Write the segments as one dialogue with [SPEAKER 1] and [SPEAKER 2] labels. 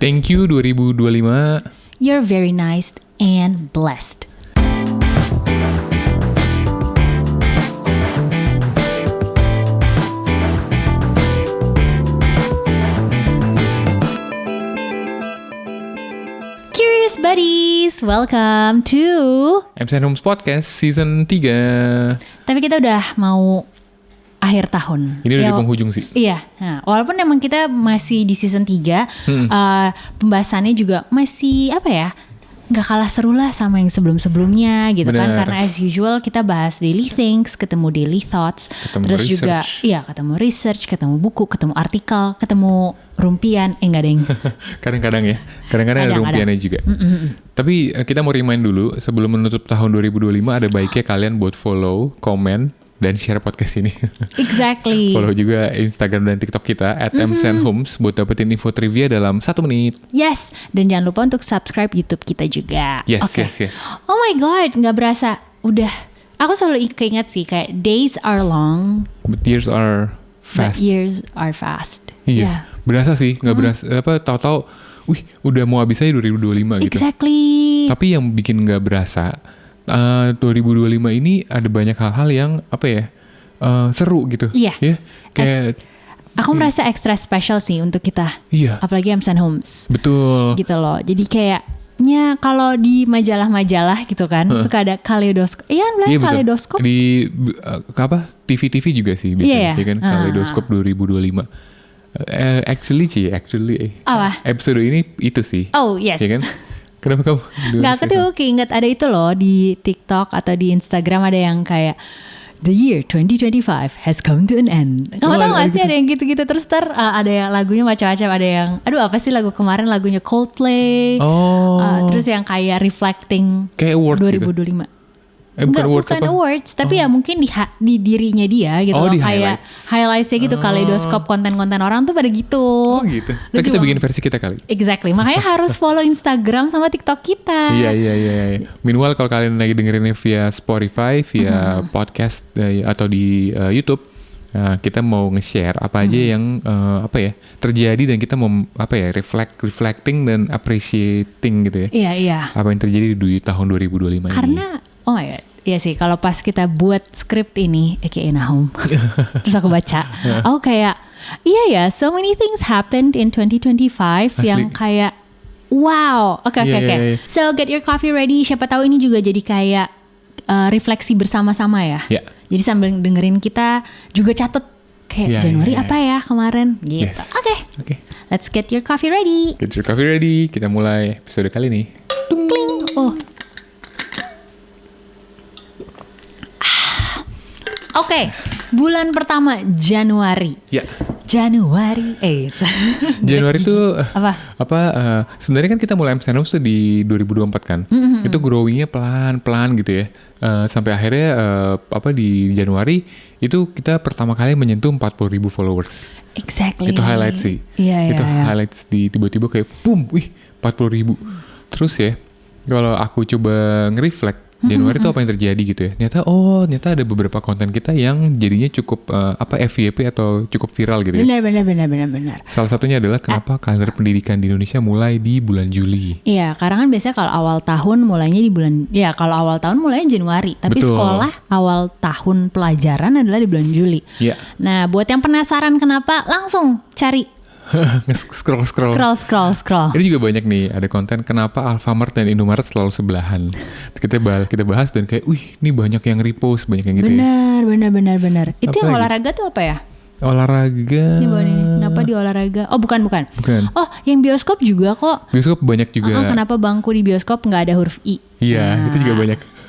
[SPEAKER 1] Thank you 2025.
[SPEAKER 2] You're very nice and blessed. Curious Buddies, welcome to
[SPEAKER 1] MSN Homes Podcast Season 3.
[SPEAKER 2] Tapi kita udah mau akhir tahun.
[SPEAKER 1] Ini udah di penghujung sih.
[SPEAKER 2] Iya, nah, walaupun emang kita masih di season 3, pembahasannya juga masih apa ya, gak kalah seru lah sama yang sebelum-sebelumnya gitu.
[SPEAKER 1] Bener.
[SPEAKER 2] Kan. Karena as usual kita bahas daily things, ketemu daily thoughts,
[SPEAKER 1] Ketemu
[SPEAKER 2] terus
[SPEAKER 1] research.
[SPEAKER 2] juga ketemu research, ketemu buku, ketemu artikel, ketemu rumpian, enggak deng.
[SPEAKER 1] Kadang-kadang ya, kadang-kadang ada rumpiannya juga. Tapi kita mau remind dulu, sebelum menutup tahun 2025 ada baiknya kalian buat follow, komen, dan share podcast ini.
[SPEAKER 2] Exactly.
[SPEAKER 1] Follow juga Instagram dan TikTok kita @msenhomes buat dapetin info trivia dalam 1 menit.
[SPEAKER 2] Yes, dan jangan lupa untuk subscribe YouTube kita juga.
[SPEAKER 1] Yes,
[SPEAKER 2] Oke.
[SPEAKER 1] yes.
[SPEAKER 2] Oh my god, nggak berasa. Udah, aku selalu keinget sih kayak days are long,
[SPEAKER 1] But years are
[SPEAKER 2] but
[SPEAKER 1] fast.
[SPEAKER 2] years are fast.
[SPEAKER 1] Iya, berasa sih, nggak berasa. Tahu-tahu, udah mau habis aja 2025 gitu.
[SPEAKER 2] Exactly.
[SPEAKER 1] Tapi yang bikin nggak berasa, 2025 ini ada banyak hal-hal yang seru gitu.
[SPEAKER 2] Iya.
[SPEAKER 1] Ya, kayak
[SPEAKER 2] Aku merasa extra special sih untuk kita.
[SPEAKER 1] iya,
[SPEAKER 2] Apalagi MSN Homes.
[SPEAKER 1] betul.
[SPEAKER 2] Gitu loh. Jadi kayaknya kalau di majalah-majalah gitu kan, suka ada kaleidoskop. Iya,
[SPEAKER 1] Iya, betul.
[SPEAKER 2] kaleidoskop.
[SPEAKER 1] Di TV juga sih biasanya,
[SPEAKER 2] Iya,
[SPEAKER 1] ya kan? Kaleidoskop 2025. Actually,
[SPEAKER 2] Apa?
[SPEAKER 1] episode ini itu sih.
[SPEAKER 2] Oh, yes.
[SPEAKER 1] Ya kan? Kenapa kamu?
[SPEAKER 2] Nggak, aku tuh keinget ada itu loh di TikTok atau di Instagram ada yang kayak The year 2025 has come to an end. Kamu tahu gak sih ada yang gitu-gitu terus ada yang lagunya macam-macam, ada yang apa sih lagu kemarin lagunya Coldplay. Terus yang kayak reflecting
[SPEAKER 1] Kayak awards
[SPEAKER 2] 2025.
[SPEAKER 1] Bukan awards
[SPEAKER 2] Bukan
[SPEAKER 1] apa?
[SPEAKER 2] awards, tapi ya mungkin di dirinya dia gitu loh,
[SPEAKER 1] di
[SPEAKER 2] kayak highlights-nya gitu, kaleidoskop konten-konten orang tuh pada gitu.
[SPEAKER 1] Oh gitu. Kita
[SPEAKER 2] Lucu
[SPEAKER 1] bikin
[SPEAKER 2] banget.
[SPEAKER 1] versi kita kali.
[SPEAKER 2] Exactly, makanya harus follow Instagram sama TikTok kita.
[SPEAKER 1] Iya. Meanwhile kalau kalian lagi dengerinnya via Spotify, via podcast atau di YouTube, kita mau nge-share apa aja yang terjadi dan kita mau reflecting dan appreciating gitu ya.
[SPEAKER 2] Iya.
[SPEAKER 1] Apa yang terjadi di tahun 2025 ini.
[SPEAKER 2] Karena oh my god, iya sih kalau pas kita buat skrip ini aka Nahum terus aku baca, aku kayak iya ya, so many things happened in 2025 yang kayak wow. Oke.
[SPEAKER 1] Iya.
[SPEAKER 2] So get your coffee ready, siapa tahu ini juga jadi kayak refleksi bersama-sama ya.
[SPEAKER 1] Iya.
[SPEAKER 2] Jadi sambil dengerin kita juga catet kayak Januari apa ya kemarin gitu.
[SPEAKER 1] Yes.
[SPEAKER 2] Oke. Let's get your coffee ready.
[SPEAKER 1] Get your coffee ready. Kita mulai episode kali ini.
[SPEAKER 2] Kling. Oke, bulan pertama Januari.
[SPEAKER 1] Ya.
[SPEAKER 2] Januari
[SPEAKER 1] Januari itu
[SPEAKER 2] apa?
[SPEAKER 1] Sebenarnya kan kita mulai MSN Homes tuh di 2024 kan. Itu growingnya pelan-pelan gitu ya. Sampai akhirnya di Januari itu kita pertama kali menyentuh 40,000 followers.
[SPEAKER 2] Exactly.
[SPEAKER 1] Itu highlight sih.
[SPEAKER 2] Iya.
[SPEAKER 1] Highlights di tiba-tiba kayak boom, 40,000. Terus ya, kalau aku coba nge-reflect Januari itu apa yang terjadi gitu ya. Ternyata ada beberapa konten kita yang jadinya cukup FYP atau cukup viral gitu ya.
[SPEAKER 2] Benar.
[SPEAKER 1] Salah satunya adalah kenapa kalender pendidikan di Indonesia mulai di bulan Juli.
[SPEAKER 2] Iya, karena kan biasanya kalau awal tahun mulainya di bulan, ya kalau awal tahun mulainya Januari, tapi
[SPEAKER 1] Betul.
[SPEAKER 2] sekolah awal tahun pelajaran adalah di bulan Juli.
[SPEAKER 1] Iya.
[SPEAKER 2] Nah, buat yang penasaran kenapa, langsung cari
[SPEAKER 1] Scroll.
[SPEAKER 2] scroll.
[SPEAKER 1] Ini juga banyak nih, ada konten kenapa Alfamart dan Indomaret selalu sebelahan. Kita bahas dan kayak, ini banyak yang repost, banyak yang gitu ya.
[SPEAKER 2] Benar. Itu
[SPEAKER 1] Apa
[SPEAKER 2] yang
[SPEAKER 1] lagi?
[SPEAKER 2] olahraga tuh apa ya?
[SPEAKER 1] Olahraga.
[SPEAKER 2] Ini bawah ini. Kenapa di olahraga? Oh, bukan.
[SPEAKER 1] Bukan.
[SPEAKER 2] Oh, yang bioskop juga kok.
[SPEAKER 1] Bioskop banyak juga.
[SPEAKER 2] Kenapa bangku di bioskop nggak ada huruf I?
[SPEAKER 1] Iya, itu juga banyak.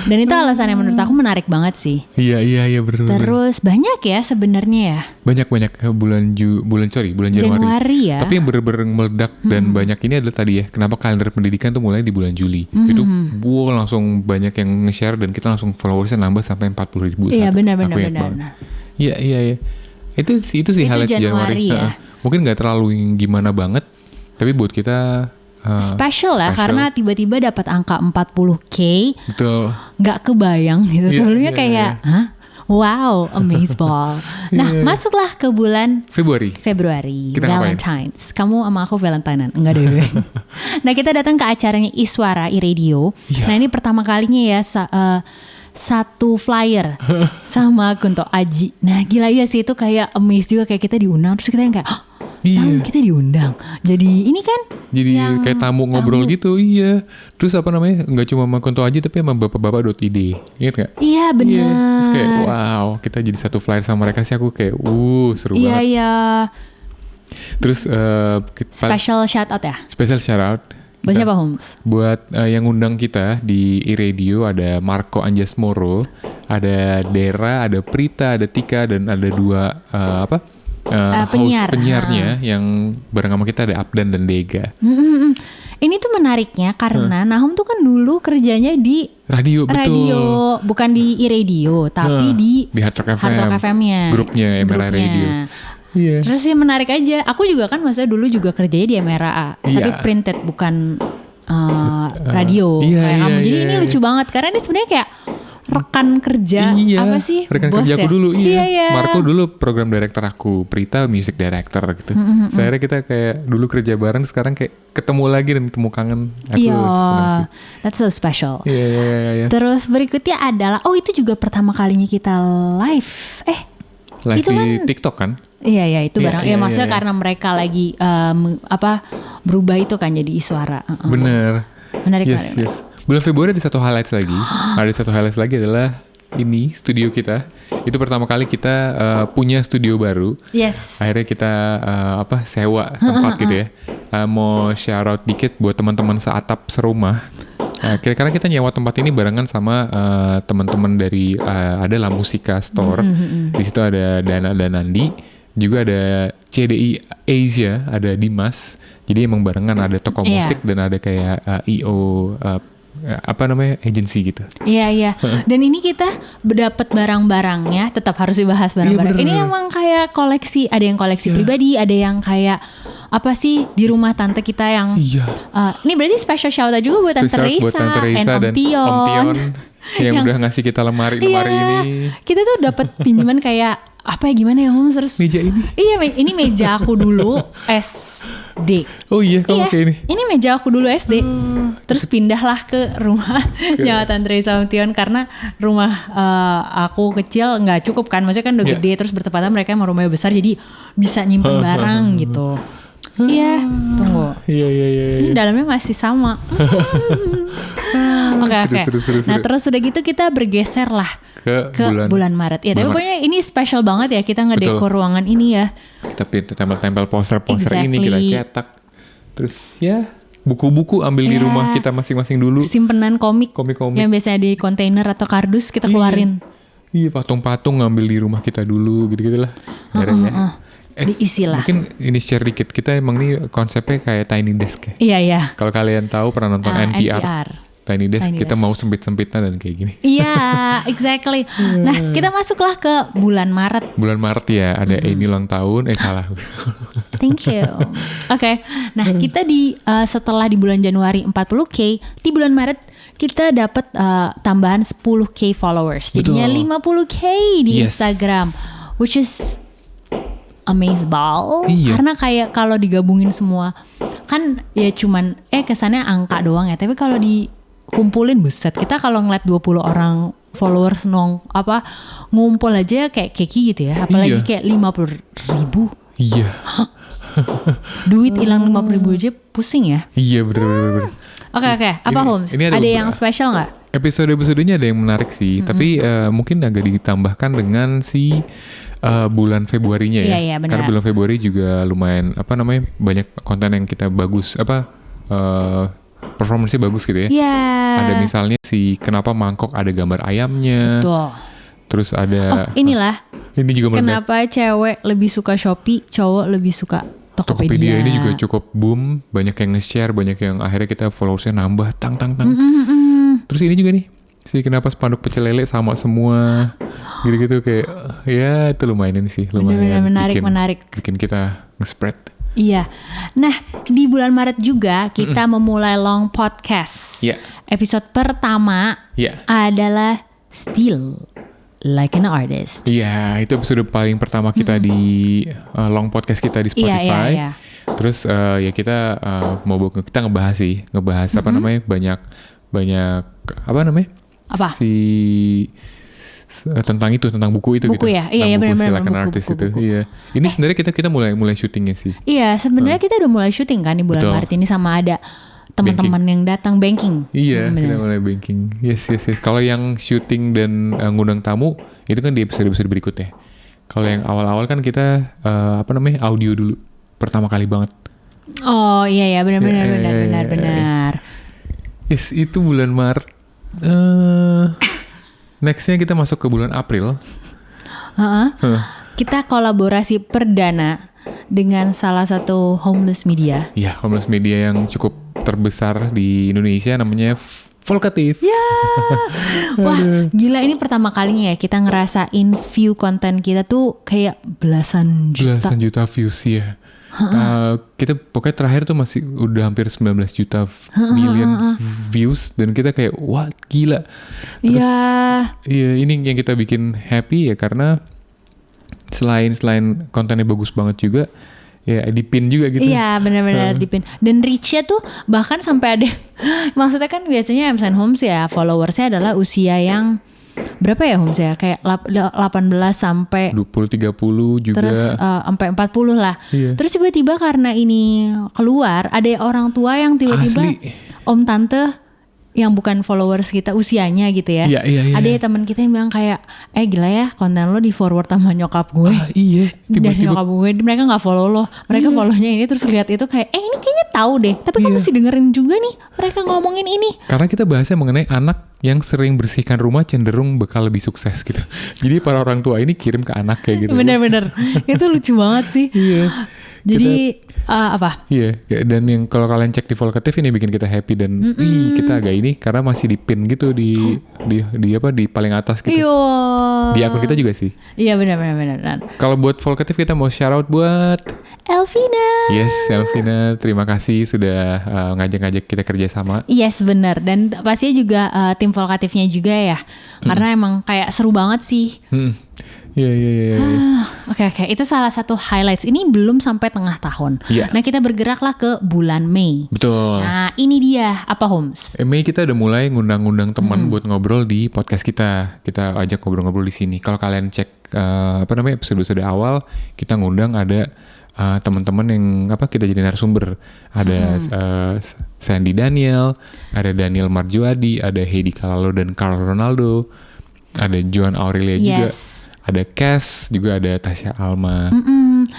[SPEAKER 2] Dan itu alasan yang menurut aku menarik banget sih.
[SPEAKER 1] Iya bener.
[SPEAKER 2] Terus banyak ya sebenarnya ya.
[SPEAKER 1] Banyak bulan Januari.
[SPEAKER 2] Ya.
[SPEAKER 1] Tapi yang bener-bener meledak dan banyak ini adalah tadi ya, kenapa kalender pendidikan tuh mulai di bulan Juli. Itu langsung banyak yang nge-share dan kita langsung followersnya nambah sampai 40,000.
[SPEAKER 2] Iya, benar.
[SPEAKER 1] Iya. Itu sih highlight Januari.
[SPEAKER 2] Ya.
[SPEAKER 1] Mungkin nggak terlalu gimana banget, tapi buat kita
[SPEAKER 2] special lah, karena tiba-tiba dapat angka 40K.
[SPEAKER 1] Betul.
[SPEAKER 2] Nggak kebayang gitu. Sebelumnya kayak, hah? Wow, amazeball. Nah, masuklah ke bulan
[SPEAKER 1] Februari.
[SPEAKER 2] Kita Valentine's. Kamu sama aku Valentinean? Enggak deh. Nah, kita datang ke acaranya Iswara iRadio. Nah, ini pertama kalinya ya satu flyer sama Kunto Aji. Nah, gila ya sih, itu kayak amazed juga, kayak kita diundang, terus kita yang kayak kita diundang. Jadi ini kan
[SPEAKER 1] kayak tamu ngobrol gitu. Iya. Terus apa namanya? Enggak cuma sama Kunto Aji tapi sama bapak-bapak.id. Ingat gak?
[SPEAKER 2] Iya, benar.
[SPEAKER 1] Terus kayak wow, kita jadi satu flyer sama mereka sih, aku kayak seru banget.
[SPEAKER 2] Iya.
[SPEAKER 1] Terus
[SPEAKER 2] special shout out ya?
[SPEAKER 1] Special shout out.
[SPEAKER 2] Buat siapa, Holmes?
[SPEAKER 1] Buat yang ngundang kita di iRadio ada Marco Anjasmoro, ada Dera, ada Prita, ada Tika, dan ada dua penyiarnya yang bareng sama kita, ada Abdan dan Dega.
[SPEAKER 2] Ini tuh menariknya karena Nahum tuh kan dulu kerjanya di
[SPEAKER 1] radio,
[SPEAKER 2] bukan di iRadio, tapi di
[SPEAKER 1] Hard Rock
[SPEAKER 2] FM-nya,
[SPEAKER 1] grupnya MRA Radio. Yeah.
[SPEAKER 2] Terus sih menarik aja. Aku juga kan maksudnya dulu juga kerjanya di MRA, tapi printed bukan radio kayak kamu. Jadi ini lucu banget karena ini sebenarnya kayak rekan kerja apa sih?
[SPEAKER 1] Rekan
[SPEAKER 2] bos
[SPEAKER 1] kerja aku
[SPEAKER 2] ya?
[SPEAKER 1] dulu,
[SPEAKER 2] Iya.
[SPEAKER 1] Marco dulu program director aku, Prita music director gitu. Saya kita kayak dulu kerja bareng, sekarang kayak ketemu lagi dan ketemu kangen. Aku senang sih.
[SPEAKER 2] That's so special.
[SPEAKER 1] Iya.
[SPEAKER 2] Terus berikutnya adalah itu juga pertama kalinya kita live.
[SPEAKER 1] Live
[SPEAKER 2] itu
[SPEAKER 1] di
[SPEAKER 2] kan,
[SPEAKER 1] TikTok kan?
[SPEAKER 2] Iya itu barang. Maksudnya karena mereka lagi berubah itu kan jadi Iswara.
[SPEAKER 1] Bener.
[SPEAKER 2] Menarik.
[SPEAKER 1] Bulan Februari ada satu highlights lagi. Ada satu highlights lagi adalah ini studio kita. Itu pertama kali kita punya studio baru.
[SPEAKER 2] Yes.
[SPEAKER 1] Akhirnya kita sewa tempat gitu ya. Mau shout out dikit buat teman-teman seatap serumah. Karena kita nyewa tempat ini barengan sama teman-teman dari ada La Musica Store. Di situ ada Dana dan Nandi. Juga ada CDI Asia, ada Dimas. Jadi emang barengan, ada toko musik dan ada kayak IO agency gitu.
[SPEAKER 2] Iya. Dan ini kita dapat barang-barangnya, tetap harus dibahas barang-barang. Ini emang kayak koleksi, ada yang koleksi pribadi, ada yang kayak apa sih di rumah tante kita yang ini berarti special shout out juga buat Tante Reisa dan Om Tion
[SPEAKER 1] yang udah ngasih kita lemari ini.
[SPEAKER 2] Kita tuh dapat pinjaman kayak gimana ya Om, terus meja ini. Iya, ini meja aku dulu SD.
[SPEAKER 1] Oh iya, kamu kayak ini.
[SPEAKER 2] Ini meja aku dulu SD. Terus pindahlah ke rumah nyawa Tante Reisa Tion karena rumah aku kecil nggak cukup kan, maksudnya kan udah gede, terus bertepatan mereka emang rumahnya besar jadi bisa nyimpen barang gitu. Iya, tunggu.
[SPEAKER 1] Iya.
[SPEAKER 2] Dalamnya masih sama. Oke. Nah terus udah gitu kita bergeser lah ke bulan Maret. Ya, tapi pokoknya ini special banget ya, kita ngedekor ruangan ini ya.
[SPEAKER 1] Kita tempel poster ini, kita cetak. Terus buku-buku ambil di rumah kita masing-masing dulu.
[SPEAKER 2] Simpenan komik. Yang biasanya di kontainer atau kardus kita keluarin.
[SPEAKER 1] Iya, patung-patung ngambil di rumah kita dulu, gitu-gitulah.
[SPEAKER 2] Diisilah.
[SPEAKER 1] Mungkin ini share dikit. Kita emang nih konsepnya kayak Tiny Desk ya.
[SPEAKER 2] Iya.
[SPEAKER 1] Kalau kalian tahu pernah nonton NPR. Tiny Desk, kita mau sempit-sempitan dan kayak gini.
[SPEAKER 2] Iya, exactly. Nah, kita masuklah ke bulan Maret.
[SPEAKER 1] Bulan Maret ya, ada Amy ulang tahun. Salah.
[SPEAKER 2] Thank you. Oke. Nah, kita setelah di bulan Januari 40K, di bulan Maret kita dapat tambahan 10K followers. Jadinya 50K di Instagram, which is amazeball. Karena kayak kalau digabungin semua kan ya cuman kesannya angka doang ya, tapi kalau dikumpulin buset, kita kalau ngeliat 20 orang followers ngumpul aja kayak keki gitu ya, apalagi kayak 50.000.
[SPEAKER 1] Iya.
[SPEAKER 2] Duit hilang 50.000 aja pusing ya.
[SPEAKER 1] Iya, bener.
[SPEAKER 2] Oke. Apa Holmes? Ada yang spesial nggak?
[SPEAKER 1] Episode-episodenya ada yang menarik sih, tapi mungkin agak ditambahkan dengan bulan Februarinya ya.
[SPEAKER 2] Iya, benar.
[SPEAKER 1] Karena bulan Februari juga lumayan banyak konten yang kita bagus performance-nya bagus gitu ya.
[SPEAKER 2] Iya.
[SPEAKER 1] Ada misalnya kenapa mangkok ada gambar ayamnya.
[SPEAKER 2] Betul.
[SPEAKER 1] Terus ada
[SPEAKER 2] inilah.
[SPEAKER 1] Ini juga
[SPEAKER 2] kenapa cewek lebih suka Shopee, cowok lebih suka Tokopedia.
[SPEAKER 1] Ini juga cukup boom, banyak yang nge-share, banyak yang akhirnya kita followersnya nambah tang. Terus ini juga nih, kenapa spanduk pecel lele sama semua, gitu-gitu kayak itu lumayan ini sih, lumayan
[SPEAKER 2] menarik.
[SPEAKER 1] Bikin kita nge-spread.
[SPEAKER 2] Iya. Nah, di bulan Maret juga kita memulai long podcast.
[SPEAKER 1] Iya.
[SPEAKER 2] Episode pertama adalah Still. Like an Artist.
[SPEAKER 1] Iya, itu episode paling pertama kita di long podcast kita di Spotify.
[SPEAKER 2] Iya.
[SPEAKER 1] Terus ya kita kita ngebahas apa namanya banyak apa namanya
[SPEAKER 2] Apa?
[SPEAKER 1] tentang buku itu
[SPEAKER 2] Buku
[SPEAKER 1] gitu.
[SPEAKER 2] ya? Iya,
[SPEAKER 1] Tentang buku
[SPEAKER 2] benar-benar,
[SPEAKER 1] Silakan
[SPEAKER 2] buku,
[SPEAKER 1] Artist
[SPEAKER 2] buku,
[SPEAKER 1] itu.
[SPEAKER 2] buku.
[SPEAKER 1] Iya. Ini sebenarnya kita mulai syutingnya sih.
[SPEAKER 2] Iya, sebenarnya kita udah mulai syuting kan di bulan
[SPEAKER 1] Betul.
[SPEAKER 2] Maret ini sama ada teman-teman yang datang banking.
[SPEAKER 1] Iya,
[SPEAKER 2] Bener.
[SPEAKER 1] kita mulai banking. Yes. Kalau yang syuting dan ngundang tamu itu kan di episode berikutnya. Kalau yang awal-awal kan kita audio dulu pertama kali banget.
[SPEAKER 2] Oh iya benar.
[SPEAKER 1] Yes, itu bulan Maret. Nextnya kita masuk ke bulan April.
[SPEAKER 2] Kita kolaborasi perdana dengan salah satu homeless media.
[SPEAKER 1] Iya, homeless media yang cukup terbesar di Indonesia namanya Volkatif.
[SPEAKER 2] Ya, wah gila ini pertama kalinya ya kita ngerasain view konten kita tuh kayak belasan juta
[SPEAKER 1] Views ya. Kita pokoknya terakhir tuh masih udah hampir 19 juta million views dan kita kayak wah gila. Terus, iya ini yang kita bikin happy ya karena selain kontennya bagus banget juga ya dipin juga gitu.
[SPEAKER 2] Iya benar-benar dipin. Dan reach-nya tuh bahkan sampai ada maksudnya kan biasanya Ems and Homes ya followersnya adalah usia yang berapa ya Homes ya kayak 18 sampai
[SPEAKER 1] 20-30 juga.
[SPEAKER 2] Terus sampai 40 lah.
[SPEAKER 1] Iya.
[SPEAKER 2] Terus tiba-tiba karena ini keluar ada orang tua yang tiba-tiba
[SPEAKER 1] Asli.
[SPEAKER 2] om tante yang bukan followers kita usianya gitu ya.
[SPEAKER 1] Iya.
[SPEAKER 2] Ada ya teman kita yang bilang kayak gila ya konten lo di forward sama nyokap gue.
[SPEAKER 1] Iya.
[SPEAKER 2] Dari nyokap gue mereka gak follow lo. Mereka follownya ini terus lihat itu kayak ini kayaknya tahu deh. Tapi kamu mesti dengerin juga nih mereka ngomongin ini.
[SPEAKER 1] Karena kita bahasnya mengenai anak yang sering bersihkan rumah cenderung bakal lebih sukses gitu. Jadi para orang tua ini kirim ke anak kayak gitu.
[SPEAKER 2] Bener-bener. Itu lucu banget sih.
[SPEAKER 1] Iya.
[SPEAKER 2] Jadi apa?
[SPEAKER 1] Iya, dan yang kalau kalian cek di Volkatif ini bikin kita happy dan kita agak ini karena masih di pin gitu di paling atas gitu.
[SPEAKER 2] Iyo.
[SPEAKER 1] Di akun kita juga sih.
[SPEAKER 2] Iya benar.
[SPEAKER 1] Kalau buat Volkatif kita mau shout out buat
[SPEAKER 2] Elvina.
[SPEAKER 1] Yes, Elvina, terima kasih sudah ngajak-ngajak kita kerja sama.
[SPEAKER 2] Yes, benar. Dan pastinya juga tim Volkatifnya juga ya. Karena emang kayak seru banget sih.
[SPEAKER 1] Iya.
[SPEAKER 2] Oke. Itu salah satu highlights. Ini belum sampai tengah tahun.
[SPEAKER 1] Iya.
[SPEAKER 2] Nah, kita bergeraklah ke bulan Mei.
[SPEAKER 1] Betul.
[SPEAKER 2] Nah, ini dia apa Homes?
[SPEAKER 1] Mei kita udah mulai ngundang-ngundang teman buat ngobrol di podcast kita. Kita ajak ngobrol-ngobrol di sini. Kalau kalian cek episode-episode awal, kita ngundang ada teman-teman yang kita jadi narasumber. Ada Sandy Daniel, ada Daniel Marjuadi, ada Heidi Kalalo dan Carl Ronaldo, ada Joan Aurelia juga. Ada Cass, juga ada Tasya Alma.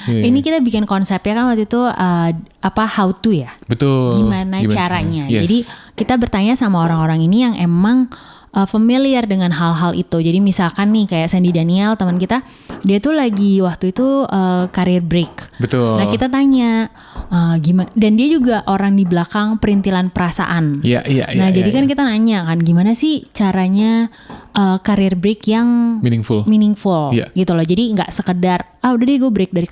[SPEAKER 1] Yeah.
[SPEAKER 2] Ini kita bikin konsepnya kan waktu itu how to ya.
[SPEAKER 1] Betul.
[SPEAKER 2] Gimana caranya.
[SPEAKER 1] Yes.
[SPEAKER 2] Jadi kita bertanya sama orang-orang ini yang emang familiar dengan hal-hal itu. Jadi misalkan nih kayak Sandy Daniel teman kita, dia tuh lagi waktu itu career break.
[SPEAKER 1] Betul.
[SPEAKER 2] Nah kita tanya gimana, dan dia juga orang di belakang perintilan perasaan.
[SPEAKER 1] Iya.
[SPEAKER 2] Nah jadi kan kita nanya kan gimana sih caranya career break yang meaningful gitu loh. Jadi nggak sekedar udah deh gue break dari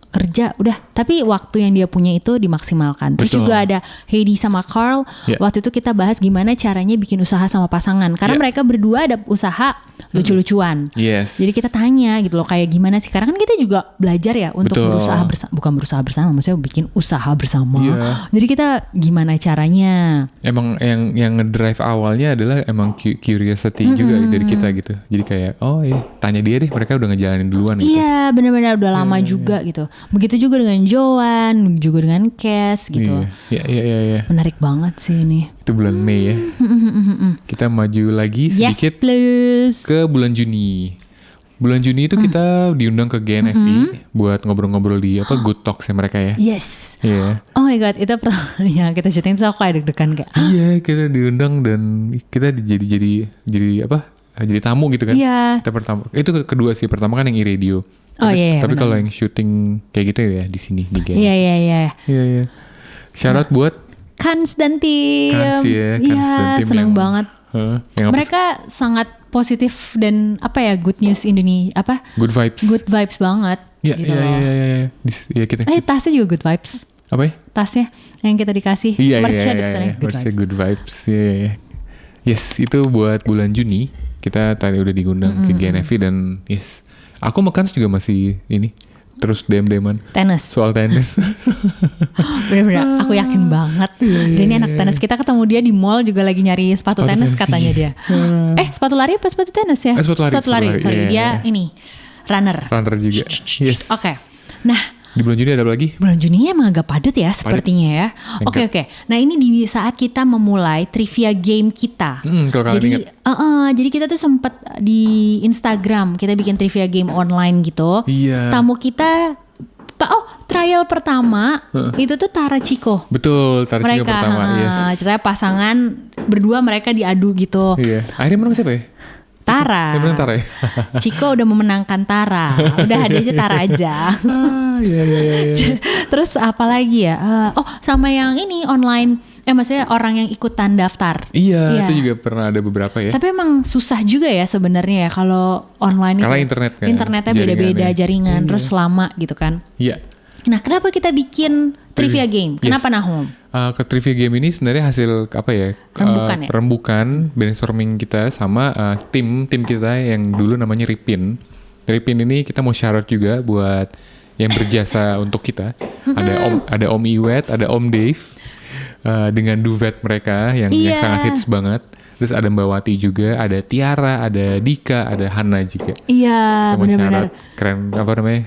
[SPEAKER 2] kerja udah, tapi waktu yang dia punya itu dimaksimalkan. Terus juga ada Heidi sama Carl. Waktu itu kita bahas gimana caranya bikin usaha sama pasangan karena mereka berdua ada usaha lucu-lucuan.
[SPEAKER 1] Yes.
[SPEAKER 2] Jadi kita tanya gitu loh kayak gimana sih, karena kan kita juga belajar ya untuk bukan berusaha bersama, maksudnya bikin usaha bersama. Jadi kita gimana caranya? Emang
[SPEAKER 1] yang ngedrive awalnya adalah emang curiosity juga dari kita gitu. Jadi kayak tanya dia deh, mereka udah ngejalanin duluan gitu.
[SPEAKER 2] Iya benar-benar udah lama juga gitu. Begitu juga dengan Joan, juga dengan Cass gitu.
[SPEAKER 1] Iya.
[SPEAKER 2] Menarik banget sih ini.
[SPEAKER 1] Itu bulan Mei ya. Kita maju lagi sedikit ke bulan Juni. Bulan Juni itu kita diundang ke GNFI buat ngobrol-ngobrol di Good Talks ya mereka ya.
[SPEAKER 2] Yes.
[SPEAKER 1] Iya.
[SPEAKER 2] Oh my god, itu pernah yang kita syuting tuh aku kayak deg-degan kayak.
[SPEAKER 1] Iya, kita diundang dan kita jadi tamu gitu kan.
[SPEAKER 2] Iya.
[SPEAKER 1] Kita pertama, itu kedua sih, pertama kan yang iRadio. Tapi kalau yang syuting kayak gitu ya di sini di GNFI. Iya. Syarat buat
[SPEAKER 2] Kans dan tim.
[SPEAKER 1] Kans dan tim
[SPEAKER 2] seneng banget. Mereka sangat positif dan good news Indonesia
[SPEAKER 1] good
[SPEAKER 2] vibes banget.
[SPEAKER 1] Iya. Kita.
[SPEAKER 2] Tasnya juga good vibes.
[SPEAKER 1] Apa ya?
[SPEAKER 2] Tasnya yang kita dikasih.
[SPEAKER 1] Iya. Good vibes. Iya. Yes, itu buat bulan Juni kita tadi udah digundang ke GNFV dan yes, aku makan juga masih ini terus DM-DMan
[SPEAKER 2] Tenis.
[SPEAKER 1] soal tenis.
[SPEAKER 2] Bener-bener, aku yakin banget. Dan ini anak tenis, kita ketemu dia di mall juga lagi nyari sepatu tenis katanya dia. Sepatu lari apa sepatu tenis ya?
[SPEAKER 1] Sepatu lari.
[SPEAKER 2] Sorry, dia ini runner
[SPEAKER 1] juga. Yes.
[SPEAKER 2] Oke. Nah,
[SPEAKER 1] di bulan Juni ada lagi?
[SPEAKER 2] Bulan Juni emang agak padat ya sepertinya ya. Oke. Nah ini di saat kita memulai trivia game kita.
[SPEAKER 1] Kalau kalian ingat.
[SPEAKER 2] Jadi kita tuh sempet di Instagram kita bikin trivia game online gitu.
[SPEAKER 1] Iya.
[SPEAKER 2] Tamu kita, trial pertama itu tuh Tara Chico.
[SPEAKER 1] Betul, Tara Chico pertama. Yes.
[SPEAKER 2] Ceritanya pasangan berdua mereka diadu gitu.
[SPEAKER 1] Iya. Akhirnya menang siapa ya?
[SPEAKER 2] Tara.
[SPEAKER 1] Tara ya?
[SPEAKER 2] Chico udah memenangkan Tara. Udah hadiahnya Tara aja.
[SPEAKER 1] Iya.
[SPEAKER 2] Terus apa lagi ya? Sama yang ini online. Maksudnya orang yang ikutan daftar.
[SPEAKER 1] Iya, itu juga pernah ada beberapa ya.
[SPEAKER 2] Tapi emang susah juga ya sebenarnya ya kalau online
[SPEAKER 1] karena
[SPEAKER 2] itu.
[SPEAKER 1] internet kan.
[SPEAKER 2] Internetnya beda-beda jaringan, terus lama gitu kan.
[SPEAKER 1] Iya.
[SPEAKER 2] Nah, kenapa kita bikin trivia game? Kenapa Nahum?
[SPEAKER 1] Ke trivia game ini sebenarnya hasil apa ya? Rembukan brainstorming kita sama tim kita yang dulu namanya Ripin. Ripin ini kita mau syarat juga buat yang berjasa untuk kita. Ada Om Iwet, ada Om Dave dengan duet mereka yang sangat hits banget. Terus ada Mbak Wati juga, ada Tiara, ada Dika, ada Hana juga.
[SPEAKER 2] Iya, benar-benar.
[SPEAKER 1] Keren, apa namanya?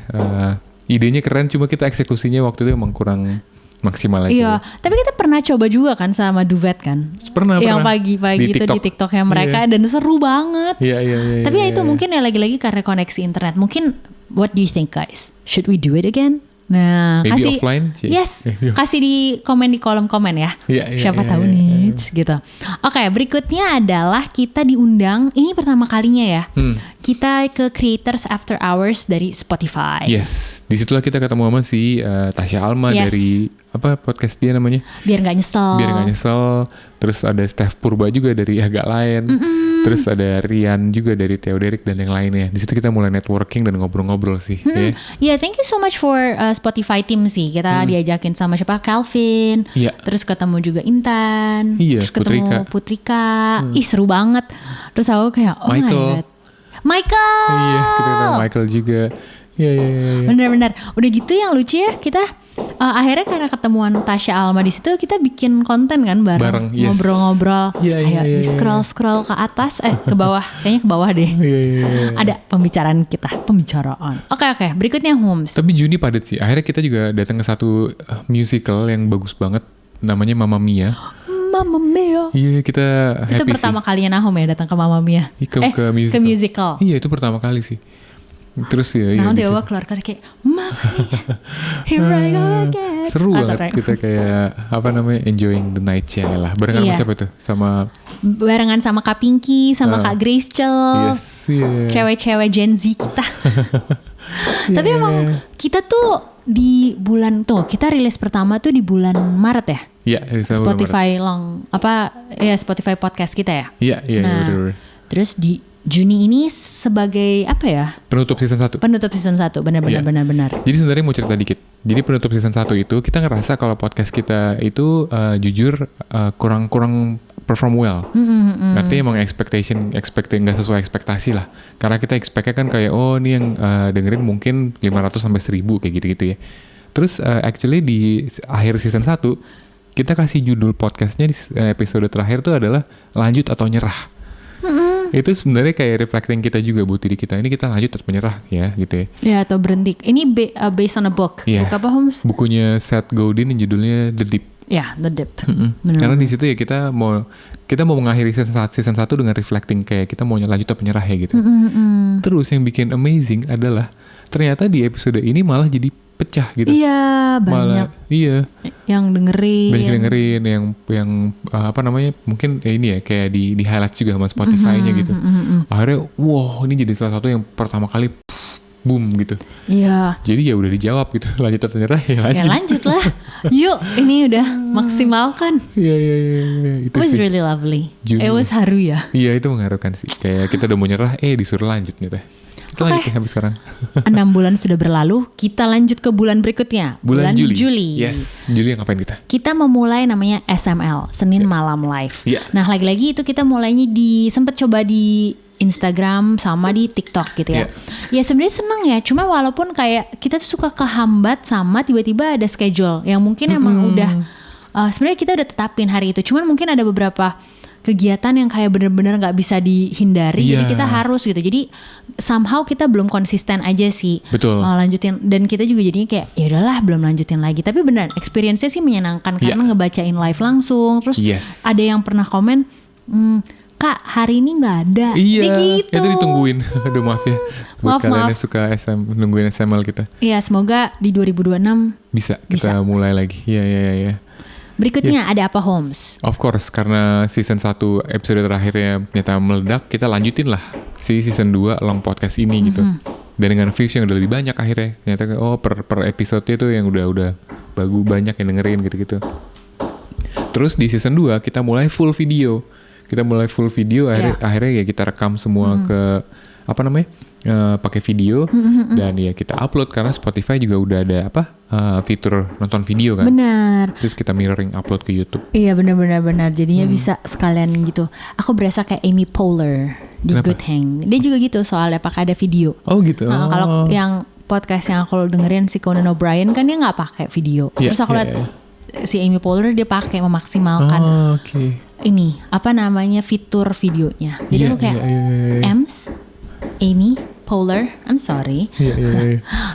[SPEAKER 1] Idenya keren, cuma kita eksekusinya waktu itu emang kurang maksimal aja.
[SPEAKER 2] Iya, tapi kita pernah coba juga kan sama duet kan.
[SPEAKER 1] Pernah.
[SPEAKER 2] Yang pagi-pagi itu di TikToknya mereka dan seru banget.
[SPEAKER 1] Iya.
[SPEAKER 2] Tapi itu mungkin ya lagi-lagi karena koneksi internet. Mungkin, what do you think guys? Should we do it again? Nah,
[SPEAKER 1] maybe offline sih.
[SPEAKER 2] Yes, kasih di komen di kolom komen ya. Siapa tahu nih gitu. Oke, berikutnya adalah kita diundang. Ini pertama kalinya ya. Kita ke Creators After Hours dari Spotify.
[SPEAKER 1] Yes, disitulah kita ketemu sama si Tasya Alma dari apa podcast dia namanya? Biar nggak nyesel. Terus ada Steph Purba juga dari Agak Lain. Terus ada Rian juga dari Theoderik dan yang lainnya. Di situ kita mulai networking dan ngobrol-ngobrol sih.
[SPEAKER 2] Thank you so much for Spotify team sih. Kita diajakin sama siapa? Calvin. Terus ketemu juga Intan. Terus ketemu Putrika. Seru banget. Terus aku kayak
[SPEAKER 1] Michael.
[SPEAKER 2] My God. Michael.
[SPEAKER 1] Iya, kita ketemu Michael juga. Iya.
[SPEAKER 2] Bener-bener. Udah gitu yang lucu ya, kita akhirnya karena ketemuan Tasya Alma di situ, kita bikin konten kan bareng ngobrol-ngobrol. Ayo scroll ke atas, ke bawah. Kayaknya ke bawah deh.
[SPEAKER 1] Iya.
[SPEAKER 2] Ada pembicaraan. Oke. Berikutnya Holmes.
[SPEAKER 1] Tapi Juni padat sih. Akhirnya kita juga datang ke satu musical yang bagus banget. Namanya Mamma Mia.
[SPEAKER 2] Mamma Mia.
[SPEAKER 1] Iya, kita happy sih.
[SPEAKER 2] Itu pertama kalinya Nahum ya datang ke Mamma Mia.
[SPEAKER 1] Ke musical. Iya, itu pertama kali sih. Terus
[SPEAKER 2] nah dia keluar kayak Mamma Mia, here I go again.
[SPEAKER 1] Seru banget kita kayak enjoying the night ya lah. Barengan sama siapa tuh? Barengan
[SPEAKER 2] sama Kak Pinky, sama Kak Grace Chel. Cewek-cewek Gen Z kita. Tapi emang kita tuh di bulan kita rilis pertama tuh di bulan Maret ya.
[SPEAKER 1] Iya,
[SPEAKER 2] Spotify Spotify podcast kita ya.
[SPEAKER 1] Iya.
[SPEAKER 2] Nah, terus di Juni ini sebagai apa ya?
[SPEAKER 1] Penutup season 1.
[SPEAKER 2] Benar.
[SPEAKER 1] Jadi sebenarnya mau cerita dikit. Jadi penutup season 1 itu kita ngerasa kalau podcast kita itu jujur kurang perform well. Artinya emang expecting nggak sesuai ekspektasi lah. Karena kita expect-nya kan kayak ini yang dengerin mungkin 500 sampai 1000 kayak gitu-gitu ya. Terus actually di akhir season 1 kita kasih judul podcastnya di episode terakhir tuh adalah lanjut atau nyerah. Itu sebenarnya kayak reflecting kita juga buat diri kita. Ini kita lanjut atau menyerah ya gitu ya.
[SPEAKER 2] Ya atau berhenti. Ini based on a book.
[SPEAKER 1] Yeah.
[SPEAKER 2] Book apa Holmes?
[SPEAKER 1] Bukunya Seth Godin yang judulnya The Deep.
[SPEAKER 2] Ya, The Deep.
[SPEAKER 1] Karena di situ ya kita mau mengakhiri season 1 dengan reflecting kayak kita mau lanjut atau menyerah ya gitu. Terus yang bikin amazing adalah ternyata di episode ini malah jadi pecah gitu.
[SPEAKER 2] Iya, banyak. Yang dengerin.
[SPEAKER 1] Banyak dengerin yang mungkin ini ya kayak di highlight juga sama Spotify-nya gitu. Akhirnya ini jadi salah satu yang pertama kali boom gitu.
[SPEAKER 2] Iya.
[SPEAKER 1] Jadi ya udah dijawab gitu. Lanjut atau nyerah ya lanjut.
[SPEAKER 2] Ya lanjut lah. Yuk, ini udah maksimalkan.
[SPEAKER 1] Iya.
[SPEAKER 2] It was really lovely. It was haru ya.
[SPEAKER 1] Iya, itu mengharukan sih. Kayak kita udah mau nyerah, disuruh lanjut gitu. Kita lanjut habis sekarang.
[SPEAKER 2] 6 bulan sudah berlalu, kita lanjut ke bulan berikutnya.
[SPEAKER 1] Bulan Juli. Yes, Juli ngapain kita?
[SPEAKER 2] Kita memulai namanya SML, Senin Malam Live.
[SPEAKER 1] Yeah.
[SPEAKER 2] Nah, lagi-lagi itu kita mulainya sempet coba di Instagram sama di TikTok gitu ya. Ya sebenarnya seneng ya, cuma walaupun kayak kita tuh suka kehambat sama tiba-tiba ada schedule yang mungkin emang udah sebenarnya kita udah tetapin hari itu, cuman mungkin ada beberapa kegiatan yang kayak bener-bener nggak bisa dihindari, jadi kita harus gitu. Jadi somehow kita belum konsisten aja sih.
[SPEAKER 1] Betul.
[SPEAKER 2] Lanjutin, dan kita juga jadinya kayak ya udahlah belum lanjutin lagi. Tapi beneran experience-nya sih menyenangkan karena ngebacain live langsung. Terus ada yang pernah komen, Kak hari ini nggak ada.
[SPEAKER 1] Iya.
[SPEAKER 2] Gitu.
[SPEAKER 1] Itu ditungguin. Aduh maaf ya. Buat kalian yang suka nungguin SML kita.
[SPEAKER 2] Iya, semoga di 2026
[SPEAKER 1] bisa kita mulai lagi. Iya.
[SPEAKER 2] Berikutnya ada apa, Holmes?
[SPEAKER 1] Of course, karena season 1 episode terakhirnya ternyata meledak, kita lanjutin lah si season 2 long podcast ini gitu. Dan dengan views yang udah lebih banyak akhirnya. Ternyata per episode-nya tuh yang udah bagus, banyak yang dengerin gitu-gitu. Terus di season 2 kita mulai full video. Akhirnya ya kita rekam semua ke pakai video dan ya kita upload karena Spotify juga udah ada fitur nonton video kan.
[SPEAKER 2] Benar.
[SPEAKER 1] Terus kita mirroring upload ke YouTube.
[SPEAKER 2] Iya benar. Jadinya bisa sekalian gitu. Aku berasa kayak Amy Poehler di Good Hang. Dia juga gitu soalnya pakai ada video.
[SPEAKER 1] Oh gitu.
[SPEAKER 2] Kalau yang podcast yang aku dengerin si Conan O'Brien kan dia nggak pakai video. Terus aku lihat si Amy Poehler dia pakai memaksimalkan ini fitur videonya. Jadi aku kayak Amy Poehler, I'm sorry.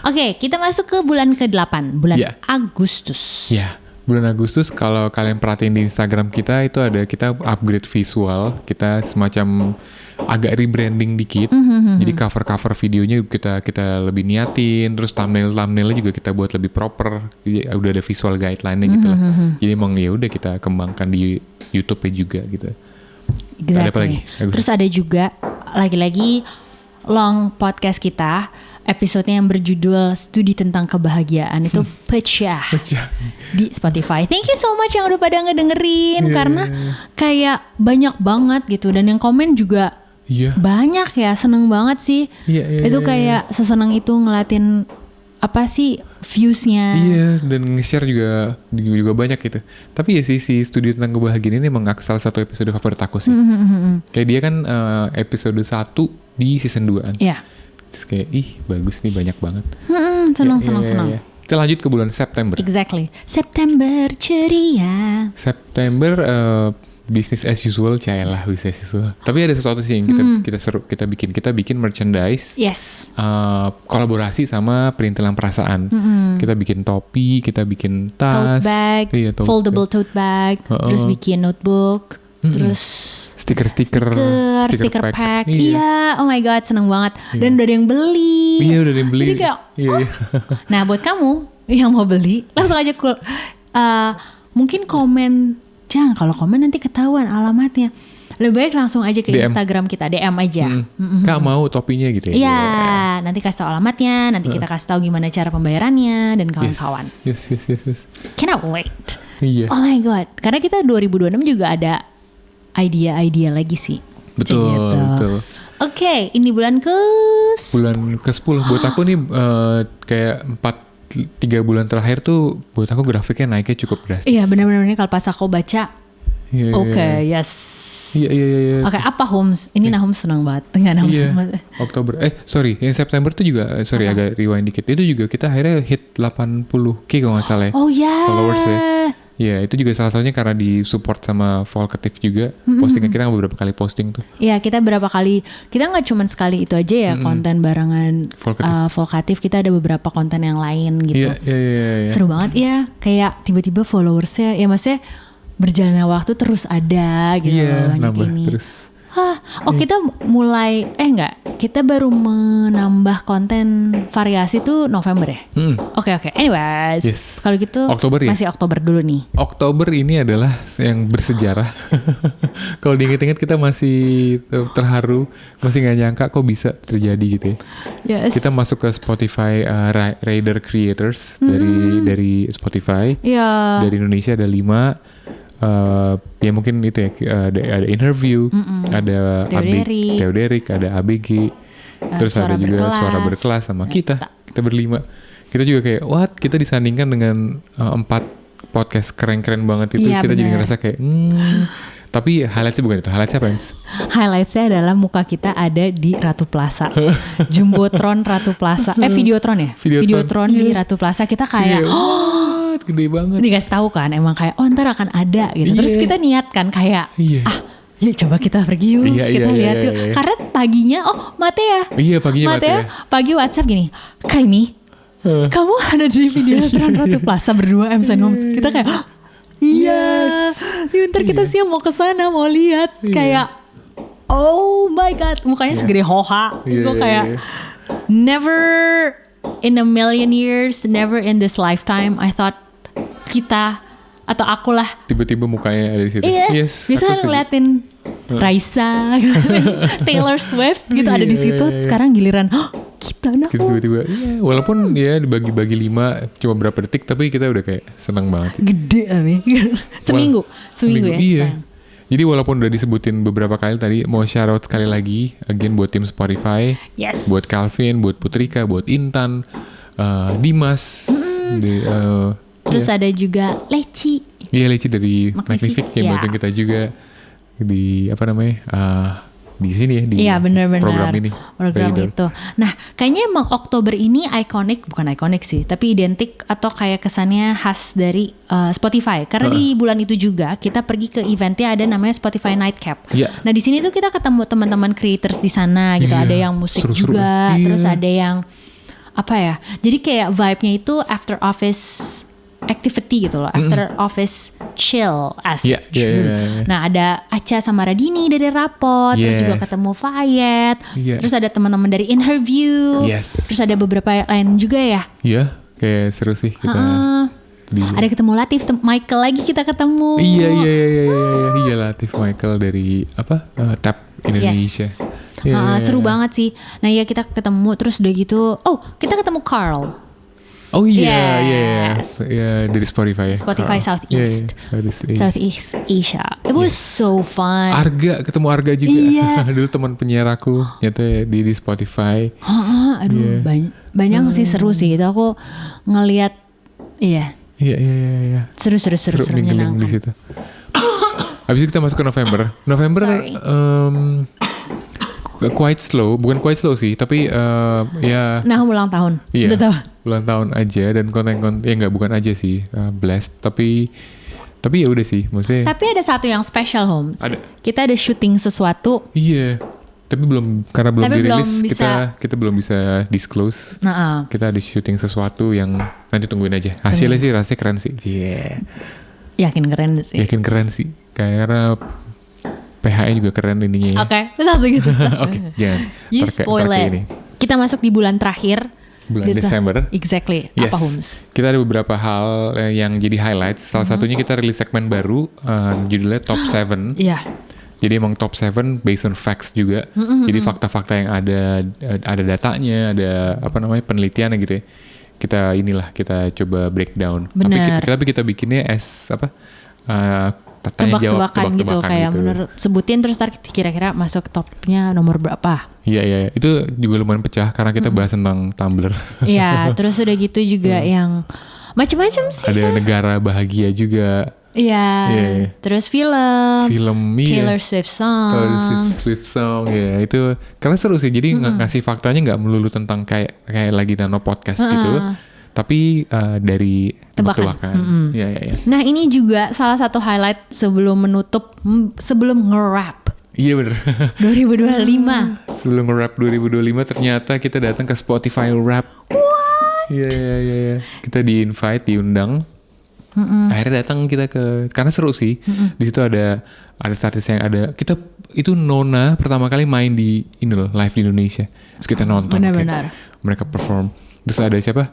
[SPEAKER 2] Oke, kita masuk ke bulan ke-8, bulan Agustus.
[SPEAKER 1] Iya, bulan Agustus kalau kalian perhatiin di Instagram kita itu ada kita upgrade visual, kita semacam agak rebranding dikit. Jadi cover videonya kita lebih niatin, terus thumbnailnya juga kita buat lebih proper. Jadi udah ada visual guideline-nya gitu lah. Jadi emang ya udah kita kembangkan di YouTube-nya juga gitu.
[SPEAKER 2] Exactly.
[SPEAKER 1] Ada apa lagi?
[SPEAKER 2] Terus ada juga lagi long podcast kita, episodenya yang berjudul Studi Tentang Kebahagiaan itu pecah di Spotify. Thank you so much yang udah pada ngedengerin karena kayak banyak banget gitu, dan yang komen juga banyak ya, seneng banget sih. Itu kayak seseneng itu ngeliatin viewsnya.
[SPEAKER 1] Iya, dan nge-share juga banyak gitu. Tapi ya si Studi Tentang Kebahagiaan ini emang salah satu episode favorit aku sih. Kayak dia kan episode 1 di season 2 kan.
[SPEAKER 2] Iya.
[SPEAKER 1] Terus kayak bagus nih, banyak banget.
[SPEAKER 2] Senang.
[SPEAKER 1] Kita lanjut ke bulan September.
[SPEAKER 2] Exactly. September ceria.
[SPEAKER 1] September business as usual, business as usual. Tapi ada sesuatu sih yang kita bikin merchandise.
[SPEAKER 2] Yes.
[SPEAKER 1] Kolaborasi sama Perintilan Perasaan. Kita bikin topi, kita bikin tas,
[SPEAKER 2] tote bag, foldable tote bag, terus bikin notebook, terus stiker pack. Iya, oh my god, seneng banget. Dan udah ada yang beli.
[SPEAKER 1] Iya, udah ada yang beli.
[SPEAKER 2] Jadi kayak, Nah, buat kamu yang mau beli, langsung aja mungkin komen. Jangan, kalau komen nanti ketahuan alamatnya. Lebih baik langsung aja ke DM. Instagram kita, DM aja.
[SPEAKER 1] Kak mau topinya gitu ya?
[SPEAKER 2] Iya, nanti kasih tahu alamatnya, nanti kita kasih tahu gimana cara pembayarannya dan kawan-kawan.
[SPEAKER 1] Yes.
[SPEAKER 2] Cannot wait.
[SPEAKER 1] Iya.
[SPEAKER 2] Oh my god, karena kita 2026 juga ada idea lagi sih.
[SPEAKER 1] Betul.
[SPEAKER 2] Oke, ini bulan ke-10
[SPEAKER 1] buat aku nih kayak 3 bulan terakhir tuh buat aku grafiknya naiknya cukup drastis.
[SPEAKER 2] Iya benar-benar, ini kalau pas aku baca. Yes.
[SPEAKER 1] Iya.
[SPEAKER 2] Oke, apa Holmes? Ini Holmes senang banget dengan Holmes.
[SPEAKER 1] Oktober. Yang September tuh juga agak rewind dikit. Itu juga kita akhirnya hit 80k kalau nggak salah.
[SPEAKER 2] Oh ya.
[SPEAKER 1] Followers ya. Iya, itu juga salah satunya karena disupport sama Volkatif juga. Postingan kita beberapa kali posting tuh. Iya,
[SPEAKER 2] kita berapa kali, kita nggak cuma sekali itu aja ya konten barengan Volkatif. Kita ada beberapa konten yang lain gitu.
[SPEAKER 1] Iya.
[SPEAKER 2] Seru banget ya, kayak tiba-tiba followersnya, ya maksudnya berjalannya waktu terus ada gitu.
[SPEAKER 1] Iya, nambah
[SPEAKER 2] ini.
[SPEAKER 1] terus.
[SPEAKER 2] Kita mulai, kita baru menambah konten variasi tuh November ya? Oke. Anyways, kalau gitu
[SPEAKER 1] Oktober,
[SPEAKER 2] masih Oktober dulu nih.
[SPEAKER 1] Oktober ini adalah yang bersejarah. Kalau diinget-inget kita masih terharu, masih nggak nyangka kok bisa terjadi gitu ya.
[SPEAKER 2] Yes.
[SPEAKER 1] Kita masuk ke Spotify Rider Creators dari Spotify.
[SPEAKER 2] Yeah.
[SPEAKER 1] Dari Indonesia ada 5. Ya mungkin itu ya, ada interview, ada Theoderik, ada ABG, terus ada juga Suara Berkelas sama kita berlima. Kita juga kayak kita disandingkan dengan 4 podcast keren-keren banget itu. Iya, kita bener. Jadi ngerasa kayak Tapi highlightsnya bukan itu. Highlightsnya apa, Ems?
[SPEAKER 2] Highlightsnya adalah muka kita ada di Ratu Plaza. Jumbotron Ratu Plaza. Videotron ya? Videotron di Ratu Plaza. Kita kayak,
[SPEAKER 1] gede banget.
[SPEAKER 2] Dikasih tahu kan, emang kayak, ntar akan ada gitu. Terus kita niat kan kayak, yuk coba kita pergi yuk, kita lihat yuk. Karena paginya, Matea.
[SPEAKER 1] Iya, paginya Matea.
[SPEAKER 2] Pagi WhatsApp gini, Kaimi, kamu ada di Videotron Ratu Plaza berdua Ems and Homes. Kita kayak, ntar kita siap mau ke sana mau lihat kayak oh my god mukanya segede hoha. Gue kayak never in a million years, never in this lifetime I thought kita atau aku lah
[SPEAKER 1] tiba-tiba mukanya ada di situ.
[SPEAKER 2] Bisa ngeliatin Raisa, Taylor Swift gitu ada di situ. Sekarang giliran kita
[SPEAKER 1] tiba-tiba walaupun ya dibagi-bagi 5 cuma berapa detik tapi kita udah kayak senang banget sih.
[SPEAKER 2] Gede nih. seminggu ya
[SPEAKER 1] iya. Jadi walaupun udah disebutin beberapa kali tadi, mau shout out sekali lagi again buat tim Spotify, buat Calvin, buat Putrika, buat Intan, Dimas,
[SPEAKER 2] terus ada juga Leci.
[SPEAKER 1] Iya, Leci dari Magnific yang bantuin kita juga di di sini ya di program ini.
[SPEAKER 2] Program itu. Nah, kayaknya emang Oktober ini bukan ikonik sih, tapi identik atau kayak kesannya khas dari Spotify. Karena di bulan itu juga kita pergi ke eventnya ada namanya Spotify Nightcap. Nah, di sini tuh kita ketemu teman-teman creators di sana gitu. Ada yang musik seru-seru juga, terus ada yang apa ya? Jadi kayak vibe-nya itu after office activity gitu loh, after office chill Nah ada Acha sama Radini dari Rapot, terus juga ketemu Fayet, terus ada teman-teman dari Interview, terus ada beberapa lain juga ya.
[SPEAKER 1] Iya, kayak seru sih kita.
[SPEAKER 2] Ada ketemu Latif, Michael lagi kita ketemu.
[SPEAKER 1] Iya Latif Michael dari Tap Indonesia.
[SPEAKER 2] Seru banget sih. Nah ya kita ketemu terus udah gitu. Kita ketemu Carl.
[SPEAKER 1] Oh iya, dari Spotify ya.
[SPEAKER 2] Spotify Southeast Asia. It was so fun.
[SPEAKER 1] Ketemu Arga juga. Dulu teman penyiar aku, nyata di Spotify.
[SPEAKER 2] Banyak sih seru sih. Itu aku ngelihat,
[SPEAKER 1] Iya.
[SPEAKER 2] Seru menyenangkan.
[SPEAKER 1] Di situ. Habis itu kita masuk ke November. Quite slow, bukan quite slow sih, tapi
[SPEAKER 2] Nah, ulang tahun.
[SPEAKER 1] Iya. Ulang tahun aja dan konten bukan aja sih, blessed, tapi ya udah sih, maksudnya.
[SPEAKER 2] Tapi ada satu yang special, Holmes.
[SPEAKER 1] Ada.
[SPEAKER 2] Kita ada syuting sesuatu.
[SPEAKER 1] Iya. Tapi belum dirilis, kita belum bisa disclose. Kita ada syuting sesuatu yang nanti tungguin aja. Hasilnya sih rasanya keren sih.
[SPEAKER 2] Yakin keren sih.
[SPEAKER 1] Karena PH-nya juga keren ininya ya.
[SPEAKER 2] Oke, langsung gitu.
[SPEAKER 1] Oke, jangan.
[SPEAKER 2] You spoil it. Kita masuk di bulan terakhir.
[SPEAKER 1] Bulan Desember.
[SPEAKER 2] Exactly.
[SPEAKER 1] Yes.
[SPEAKER 2] Apa, Holmes?
[SPEAKER 1] Kita ada beberapa hal yang jadi highlights. Salah satunya kita rilis segmen baru, judulnya Top 7.
[SPEAKER 2] Iya.
[SPEAKER 1] Jadi emang Top 7 based on facts juga. Jadi fakta-fakta yang ada datanya, ada penelitiannya gitu ya. Kita coba breakdown. Tapi kita bikinnya as
[SPEAKER 2] tebak-tebakan gitu kayak menurut sebutin terus kira-kira masuk topnya nomor berapa.
[SPEAKER 1] Iya itu juga lumayan pecah karena kita bahas tentang Tumblr.
[SPEAKER 2] Iya terus udah gitu juga yang macam-macam sih.
[SPEAKER 1] Ada negara bahagia juga.
[SPEAKER 2] Iya. Terus film Taylor Swift
[SPEAKER 1] song ya itu karena seru sih jadi ngasih faktanya nggak melulu tentang kayak lagi nano podcast gitu. Tapi dari tebak-tebakan. Ya.
[SPEAKER 2] Nah ini juga salah satu highlight sebelum nge-rap.
[SPEAKER 1] Iya bener.
[SPEAKER 2] 2025.
[SPEAKER 1] Sebelum nge-rap 2025 ternyata kita datang ke Spotify Rap. Iya. Kita diundang. Akhirnya datang kita karena seru sih. Di situ ada artis yang ada. Kita itu Nona pertama kali main di live di Indonesia. Terus kita nonton.
[SPEAKER 2] Benar-benar.
[SPEAKER 1] Mereka perform. Terus ada siapa?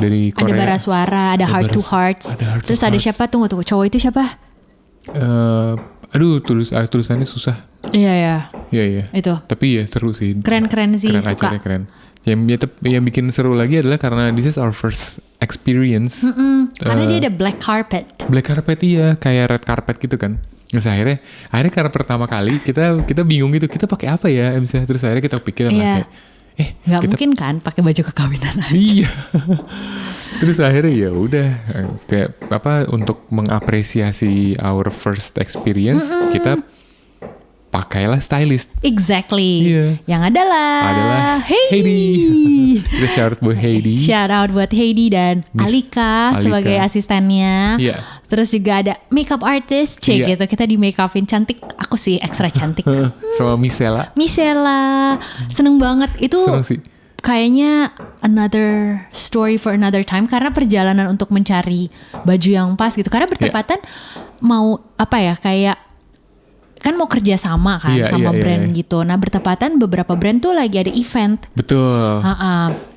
[SPEAKER 1] Dari Korea.
[SPEAKER 2] Ada Bara Suara, ada Heart to Hearts. Terus ada siapa? Tunggu, cowok itu siapa?
[SPEAKER 1] Tulisannya susah.
[SPEAKER 2] Iya. Itu.
[SPEAKER 1] Tapi ya seru sih.
[SPEAKER 2] Keren sih.
[SPEAKER 1] Keren acaranya keren. Yang bikin seru lagi adalah karena this is our first experience.
[SPEAKER 2] Karena dia ada black carpet.
[SPEAKER 1] Black carpet iya, kayak red carpet gitu kan. Terus akhirnya karena pertama kali kita bingung gitu, kita pakai apa ya? Misalnya terus akhirnya kita pikir kayak
[SPEAKER 2] nggak mungkin kan pakai baju kekawinan aja.
[SPEAKER 1] Iya. Terus akhirnya ya udah kayak apa untuk mengapresiasi our first experience kita pakailah stylist.
[SPEAKER 2] Exactly.
[SPEAKER 1] Iya.
[SPEAKER 2] Yang adalah
[SPEAKER 1] Heidi. Kita shout out buat Heidi.
[SPEAKER 2] Shout out buat Heidi dan
[SPEAKER 1] Miss
[SPEAKER 2] Alika sebagai asistennya.
[SPEAKER 1] Iya.
[SPEAKER 2] Terus juga ada makeup artist,
[SPEAKER 1] Iya.
[SPEAKER 2] gitu. Kita di make upin cantik. Aku sih ekstra cantik.
[SPEAKER 1] Sama Misela.
[SPEAKER 2] Seneng banget. Itu
[SPEAKER 1] Seneng sih.
[SPEAKER 2] kayaknya another story for another time karena perjalanan untuk mencari baju yang pas gitu. Karena bertepatan mau apa ya kayak kan mau kerja sama kan sama brand gitu. Nah bertepatan beberapa brand tuh lagi ada event.
[SPEAKER 1] Betul.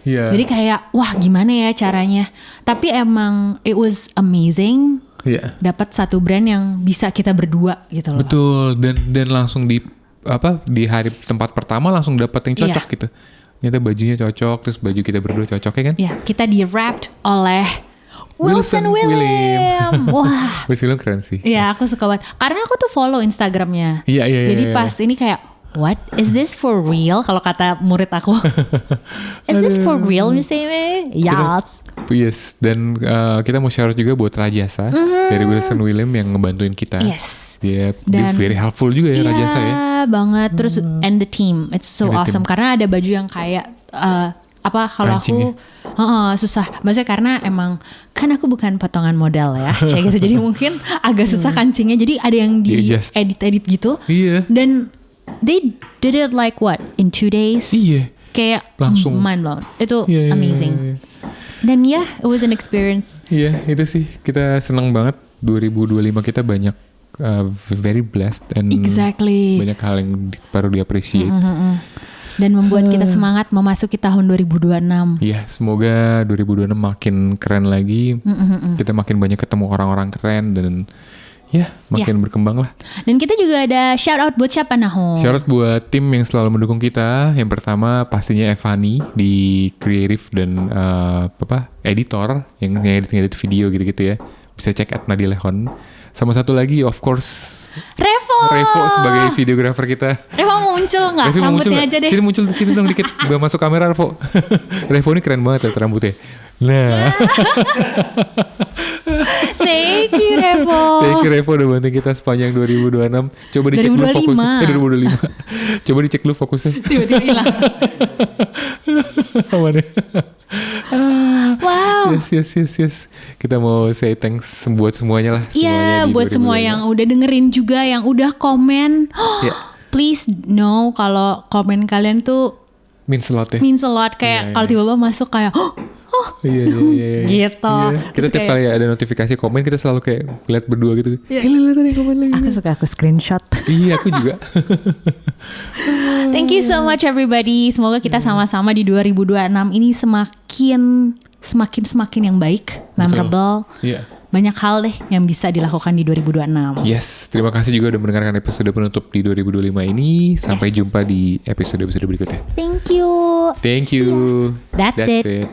[SPEAKER 1] Iya.
[SPEAKER 2] Jadi kayak wah gimana ya caranya. Tapi emang it was amazing.
[SPEAKER 1] Iya.
[SPEAKER 2] Dapat satu brand yang bisa kita berdua gitu loh.
[SPEAKER 1] Betul. Dan langsung di hari tempat pertama langsung dapat yang cocok gitu. Ternyata bajunya cocok, terus baju kita berdua cocok ya kan?
[SPEAKER 2] Iya, kita di wrapped oleh Wilson William. Wah.
[SPEAKER 1] Wilson William keren sih.
[SPEAKER 2] Iya, aku suka banget. Karena aku tuh follow Instagramnya.
[SPEAKER 1] Iya.
[SPEAKER 2] Jadi pas ini kayak, what? Is this for real? Kalau kata murid aku. Is this for real, Miss Amy? Yes.
[SPEAKER 1] Yes. Dan kita mau share juga buat Rajasa dari Wilson William yang ngebantuin kita.
[SPEAKER 2] Yes.
[SPEAKER 1] Dia very helpful juga ya Rajasa ya.
[SPEAKER 2] Iya banget. Terus and the team, it's so awesome. Karena ada baju yang kayak kalau aku susah. Maksudnya karena emang kan aku bukan potongan model ya, kayak gitu. Jadi mungkin agak susah kancingnya. Jadi ada yang di edit gitu.
[SPEAKER 1] Iya.
[SPEAKER 2] Dan they did it like what in 2 days?
[SPEAKER 1] Iya.
[SPEAKER 2] Kayak
[SPEAKER 1] langsung
[SPEAKER 2] mind blown. Itu amazing. Dan it was an experience.
[SPEAKER 1] Iya, itu sih kita senang banget 2025 kita banyak very blessed and banyak hal yang perlu di-appreciate.
[SPEAKER 2] Dan membuat kita semangat memasuki tahun 2026.
[SPEAKER 1] Iya, semoga 2026 makin keren lagi. Kita makin banyak ketemu orang-orang keren dan makin berkembang lah.
[SPEAKER 2] Dan kita juga ada shout out buat siapa Naho?
[SPEAKER 1] Shout out buat tim yang selalu mendukung kita. Yang pertama pastinya Evani di creative dan editor yang ngedit video gitu-gitu ya. Bisa cek @nadilehon. Sama satu lagi of course Revo sebagai videographer kita.
[SPEAKER 2] Revo mau muncul nggak? Rambutnya aja deh.
[SPEAKER 1] Sini muncul di sini dong dikit. Udah masuk kamera Revo. Revo ini keren banget rambutnya. Nah.
[SPEAKER 2] Thank you Revo.
[SPEAKER 1] Thank you Revo udah bantu kita sepanjang 2026. Coba dicek dulu fokusnya. 2025. Coba dicek dulu fokusnya.
[SPEAKER 2] Tiba-tiba hilang.
[SPEAKER 1] Aman ya.
[SPEAKER 2] Wow.
[SPEAKER 1] Yes. Kita mau say thanks buat semuanya lah.
[SPEAKER 2] Iya, buat semua yang udah dengerin juga, yang udah komen. Please know kalau komen kalian tuh
[SPEAKER 1] means a lot ya.
[SPEAKER 2] Means a lot. Kayak kalau tiba-tiba masuk kayak
[SPEAKER 1] Iya.
[SPEAKER 2] Gitu.
[SPEAKER 1] Iya. Kita tiap kali ada notifikasi komen kita selalu kayak lihat berdua gitu.
[SPEAKER 2] Lihat tadi komen lagi. Aku suka screenshot.
[SPEAKER 1] Iya, aku juga.
[SPEAKER 2] Thank you so much everybody. Semoga kita sama-sama di 2026 ini semakin yang baik, memorable.
[SPEAKER 1] Iya.
[SPEAKER 2] Banyak hal deh yang bisa dilakukan di 2026.
[SPEAKER 1] Yes, terima kasih juga udah mendengarkan episode penutup di 2025 ini. Sampai jumpa di episode berikutnya.
[SPEAKER 2] Thank you.
[SPEAKER 1] Thank you.
[SPEAKER 2] That's it.